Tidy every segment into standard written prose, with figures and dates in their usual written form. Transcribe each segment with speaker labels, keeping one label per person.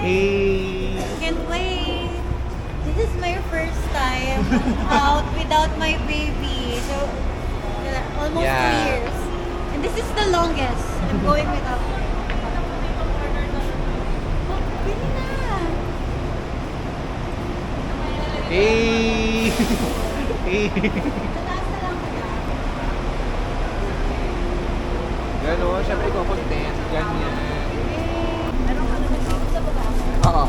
Speaker 1: Hey!
Speaker 2: Can't wait. This is my first time out without my baby. So, almost
Speaker 1: Yeah.
Speaker 2: 2 years. And this is the longest I'm going without her. Oh, pwede na.
Speaker 1: Hey! Hey!
Speaker 2: Tataas na lang kaya.
Speaker 1: Ganon, syempre ikaw content. Ganyan.
Speaker 2: Meron ka naman dito sa baba.
Speaker 1: Oo.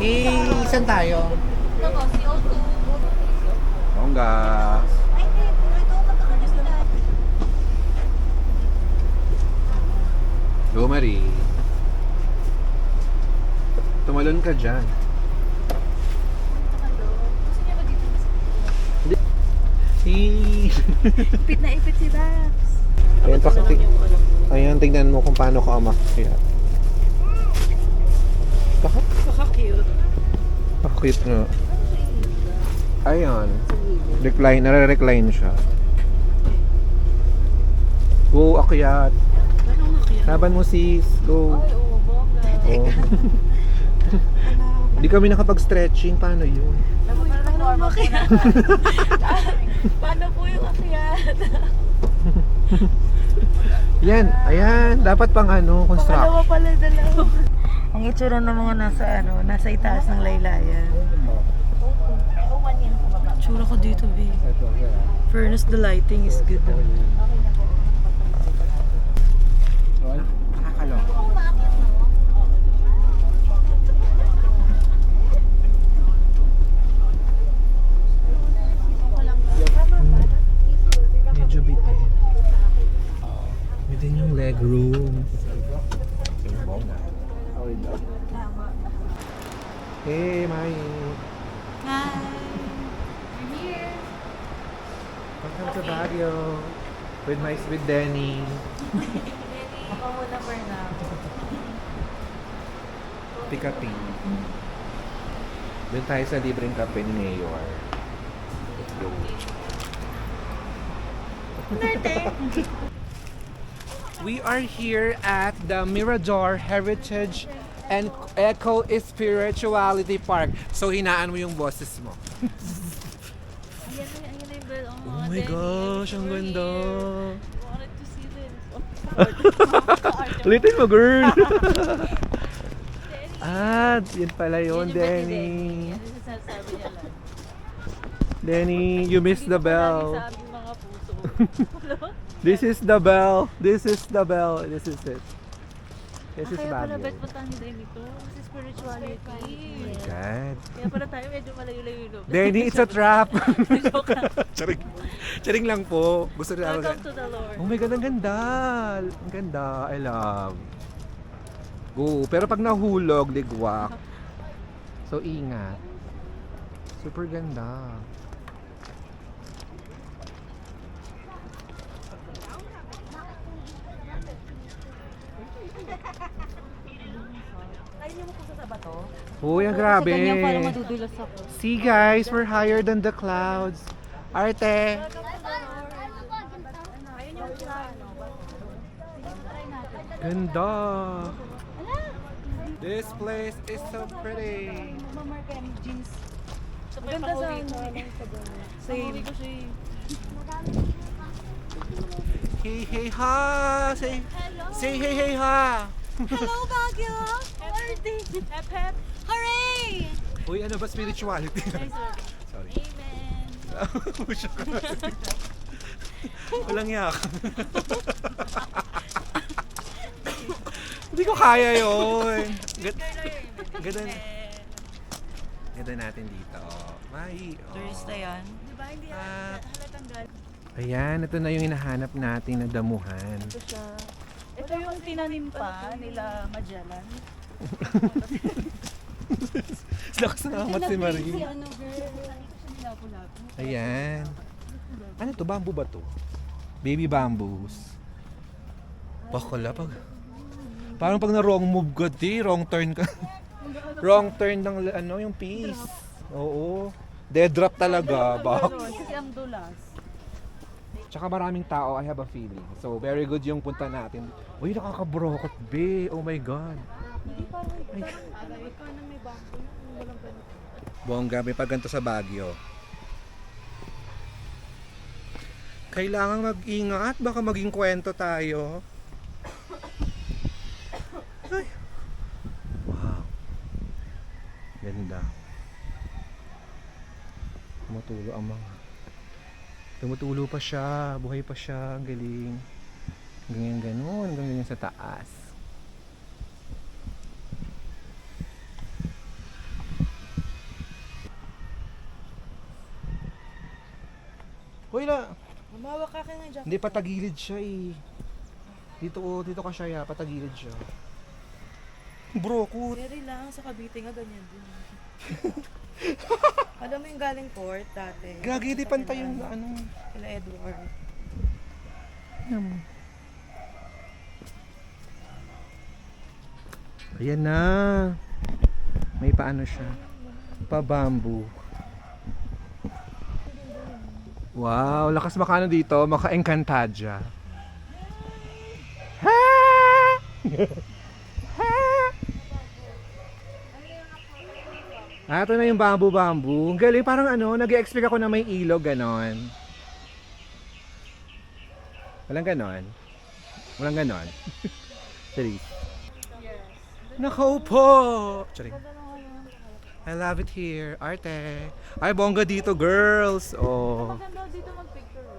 Speaker 1: Hey! Saan tayo?
Speaker 2: Ito ko, CO2.
Speaker 1: Bongga.
Speaker 2: Ay, hindi. Ito, magkakano sila.
Speaker 1: Go, Marie. Tumalon ka dyan.
Speaker 2: Gusto niya ba dito?
Speaker 1: Hey!
Speaker 2: Ipit na ipit si Dax.
Speaker 1: Ayan, tingnan mo kung paano ka umakyat. Bakit?
Speaker 2: Kaka-cute.
Speaker 1: Cute nga. Ayan. Recline, nare-recline siya. Go, akyat.
Speaker 2: Anong makiyan?
Speaker 1: Laban mo sis. Go.
Speaker 2: Ay, oo, bongga.
Speaker 1: Oh. Hindi kami nakapag-stretching. Paano yun?
Speaker 2: Paano makiyan? Paano po yung akyat?
Speaker 1: Yan. Ayan. Dapat pang ano, construction.
Speaker 2: Pala, dalawa. Ang itsura ng mga nasa itaas ng laylayan. Tsura ko dito, B. Fairness, the lighting is good.
Speaker 1: Nakakalong. Medyo bitin. Within yung leg room. Hey, Mai.
Speaker 2: Hi! We're here!
Speaker 1: Welcome to Baguio. With Denny.
Speaker 2: Ako muna for now.
Speaker 1: Pikapi. Doon tayo sa libreng kape ni Mayor. Yo. We are here at the Mirador Heritage and Eco Spirituality Park. So hinaan mo yung boses mo.
Speaker 2: Ayan na yung girl.
Speaker 1: Oh my gosh, ang ganda.
Speaker 2: Wanted to see this.
Speaker 1: Ulitin mo, girl. Yun pala yun, Denny.
Speaker 2: Yan yung sinasabi niya lang.
Speaker 1: Denny, you missed the bell.
Speaker 2: Sabi mga puso.
Speaker 1: This is the bell. This is the bell. This is it. This is
Speaker 2: Kaya pala
Speaker 1: Baguio.
Speaker 2: bet puntahan ni Denny to. Kasi spirituality.
Speaker 1: God.
Speaker 2: Kaya pala tayo medyo malayo-layo.
Speaker 1: Denny, it's a trap.
Speaker 2: Joke lang.
Speaker 1: Charing. Charing lang po. Gusto rin
Speaker 2: Welcome to the Lord.
Speaker 1: Oh my God, ang ganda. Ang ganda. I love. Go. Pero pag nahulog, ligwak. So, ingat. Super ganda.
Speaker 2: Ay, hindi mo puso sa bato?
Speaker 1: Uy, ang grabe.
Speaker 2: Kasi ganyan parang madudulas ako.
Speaker 1: See guys, we're higher than the clouds. Arte.
Speaker 2: Ayun yung plan. Try natin.
Speaker 1: Ganda. This place is so pretty.
Speaker 2: Mamarka yung jeans. Ganda sa ano. Same. ko siya.
Speaker 1: Hey, hey, ha. Say hey, hey, ha.
Speaker 2: Hello, Baguio! How are they? Hep, hep. Hooray!
Speaker 1: Uy, ano ba spirituality?
Speaker 2: Ay, sorry.
Speaker 1: Sorry.
Speaker 2: Amen.
Speaker 1: Walang yak. Hindi ko kaya yun. Ganda. Ganda natin dito. Mai.
Speaker 2: Turista yan. Di ba? Hindi halatang galing.
Speaker 1: Ayan, ito na yung hinahanap natin na damuhan.
Speaker 2: Ito siya. Ito yung tinanim pa nila Magellan.
Speaker 1: Lakas na amat si Marie.
Speaker 2: Ano, girl? Ito siya nilapo-lapo.
Speaker 1: Ayan. Ano to? Bamboo ba to? Baby bamboos. Bakala pag... Parang pag na wrong move ka, wrong turn ka. Wrong turn ng ano, yung piece. Oo. Dead drop talaga. Bak.
Speaker 2: Kasi ang dulas.
Speaker 1: Tsaka maraming tao, I have a feeling. So, very good yung punta natin. Uy, nakakabrokot, be. Oh my God.
Speaker 3: Hindi parang ikaw na may bangko yun. Walang ganito.
Speaker 1: Bongga, may paganto sa Baguio. Kailangan mag-ingat, baka maging kwento tayo. Ay. Wow. Ganda. Tumutulo ang mga. Tumutulo pa siya, buhay pa siya, ang galing. Ganyan ganon, ganyan sa taas. Hoy la,
Speaker 3: Mamawak ka ng jacket.
Speaker 1: hindi patagilid siya eh. Dito ka siya ya, patagilid siya. Bro,
Speaker 3: Very lang, sa Cavite nga ganyan din. Alam mo yung galing port dati?
Speaker 1: gagi di pantay yung ano.
Speaker 3: Kila Edward.
Speaker 1: Ayan na. May paano siya. Pa-bamboo. Wow, lakas makano dito, maka-Encantadia. Ha! Ha! Ah, ito na yung bamboo. Ang galing, parang ano, nag-expect ako na may ilog, ganon. Walang ganon. Walang ganon. Sorry. Nakaupo! Sorry. I love it here. Arte. Ay, bongga dito, girls. Oh.
Speaker 3: Maganda dito mag-picture.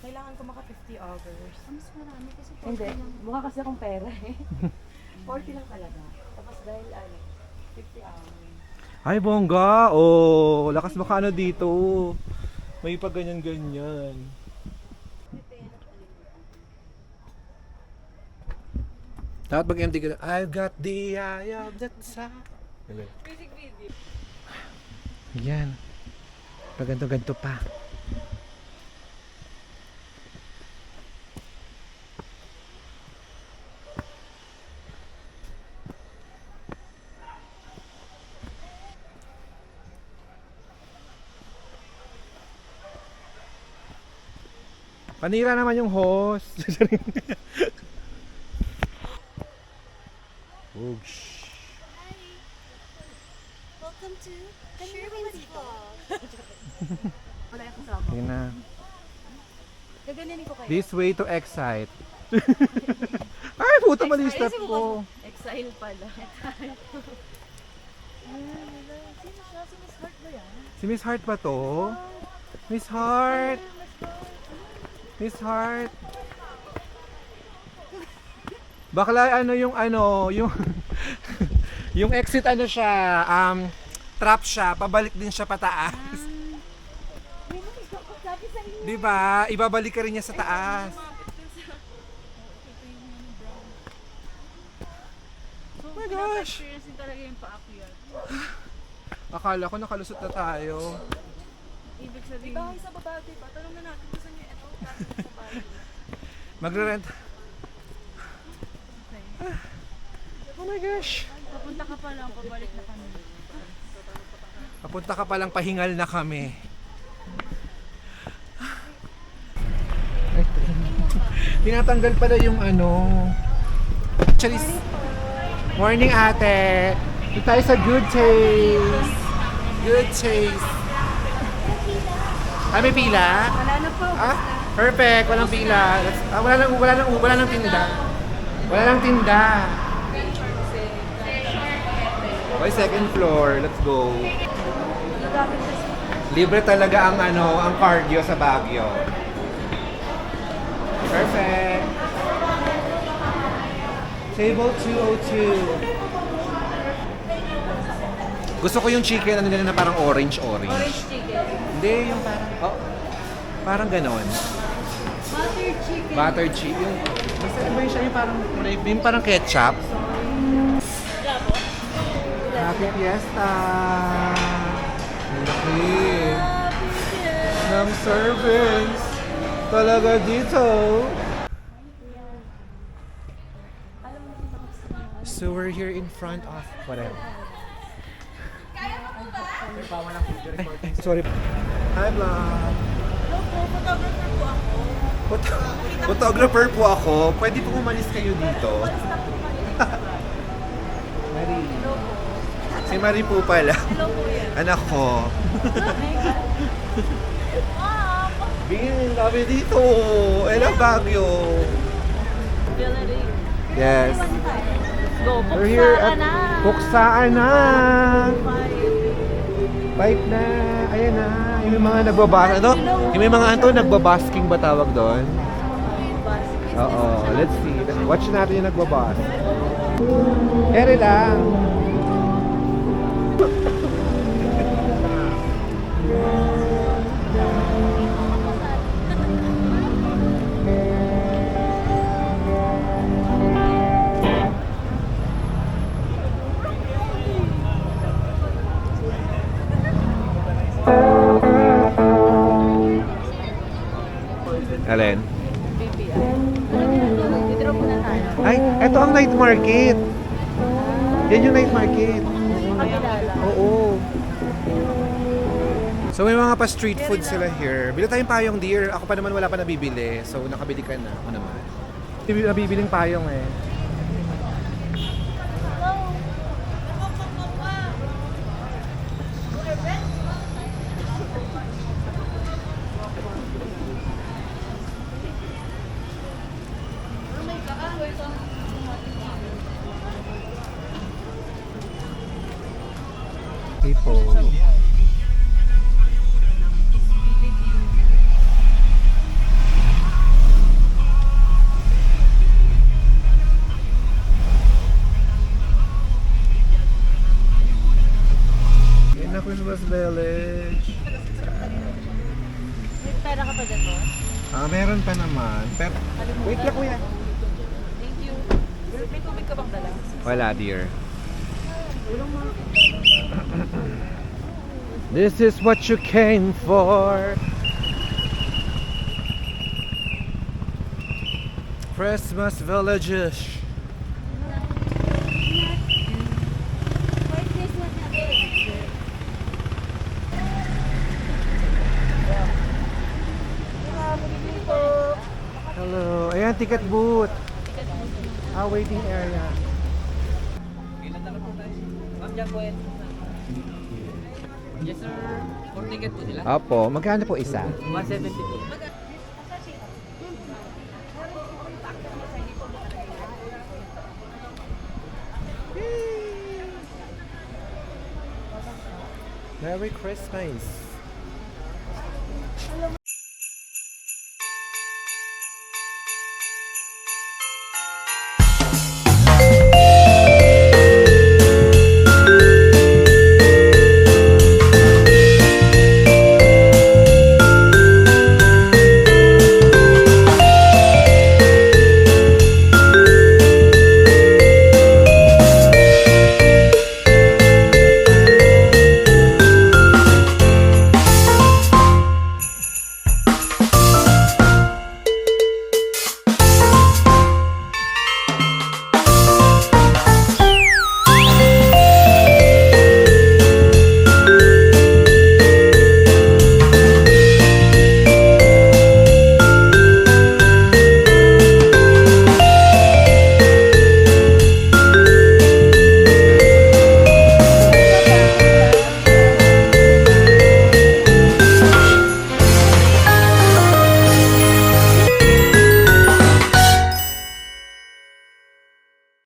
Speaker 3: Kailangan ko maka 50 hours. Mas marami kasi 40 Hindi, mukha kasi akong pera eh. 40 lang talaga. Tapos dahil 50 hours.
Speaker 1: Ay, bongga. Oh, lakas makano dito. May pag ganyan-ganyan. Dapat mag-empty ka na. I've got the eye of the sun.
Speaker 3: Music video.
Speaker 1: Yan. Paganto-ganto pa. Panira naman yung host. Oops.
Speaker 2: Welcome to Sherman's Vlog.
Speaker 3: Wala yung kasama.
Speaker 1: Yun na.
Speaker 3: Gaganyanin ko kayo.
Speaker 1: This way to Excite. Ay, puta mali
Speaker 3: Excite.
Speaker 1: step ko.
Speaker 3: Exile pala. Sino siya? Si Miss Heart ba yan?
Speaker 1: Si Miss Heart ba to? Miss Heart. Miss Heart. Bakla yung yung exit ano siya, trap siya, pabalik din siya pataas. Di ba? Ibabalik ka rin niya sa taas. Oh my gosh.
Speaker 3: Experience din talaga yung paakyat.
Speaker 1: Akala ko nakalusot na tayo.
Speaker 3: Ibig sabihin. Bahay sa baba, diba? Tanong na natin kung saan yung ito. Sa bahay.
Speaker 1: Magre-rent. Oh my gosh.
Speaker 3: Papunta ka pa lang, pabalik na kami.
Speaker 1: Papunta ka palang pahingal na kami. Ay, tinatanggal pala yung ano. Charis. Morning ate. Dito tayo sa Good Taste. Good Taste. Ah, may pila?
Speaker 3: Wala na po.
Speaker 1: Ah, perfect. Walang pila. Wala nang tinda. Wala nang tinda. Okay, second floor. Let's go. Libre talaga ang ang cardio sa Baguio. Perfect. Table 202. Gusto ko yung chicken nila na parang orange.
Speaker 3: Orange chicken.
Speaker 1: Hindi, yung parang ganon.
Speaker 3: Butter chicken.
Speaker 1: Butter chicken. Basta ba yun siya yung parang ketchup? Happy Fiesta! Ang laki ng servings talaga dito. So we're here in front of whatever. Ay, sorry. Hi vlog!
Speaker 3: Photographer po ako.
Speaker 1: Photographer po ako. Pwede po umalis kayo dito. Marie. Si Marie po pala.
Speaker 2: Hello po yan.
Speaker 1: Anak ko. Bingin kami dito. Ela Baguio. Yes.
Speaker 2: Go,
Speaker 1: We're here at Puksaan na. Pipe na. Ayan na. Yung may mga nagbabas. Ano? Yung may mga anto nagbabasking ba tawag doon? Oo. Let's see. Watch natin yung nagbabas. Ere lang. Alin?
Speaker 3: Dito muna tayo.
Speaker 1: Ay, eto ang night market. Yan yung night market.
Speaker 3: Kakilala.
Speaker 1: Oo. So may mga pa-street food sila here. Bili tayong payong, dear. Ako pa naman wala pa nabibili. So nakabili ka na. Ako naman. Nabibiling payong eh. People. Yan na Christmas Village.
Speaker 3: May pera ka pa dito?
Speaker 1: Meron pa naman. Pero, wait lang kuya.
Speaker 3: Thank you. May tubig ka bang dala?
Speaker 1: Wala, dear. This is what you came for. Christmas villages. Hello. Ayan, ticket booth. Waiting area.
Speaker 4: Yes sir, for ticket po sila.
Speaker 1: Opo, magkano po isa?
Speaker 4: 170 po.
Speaker 1: Merry Christmas.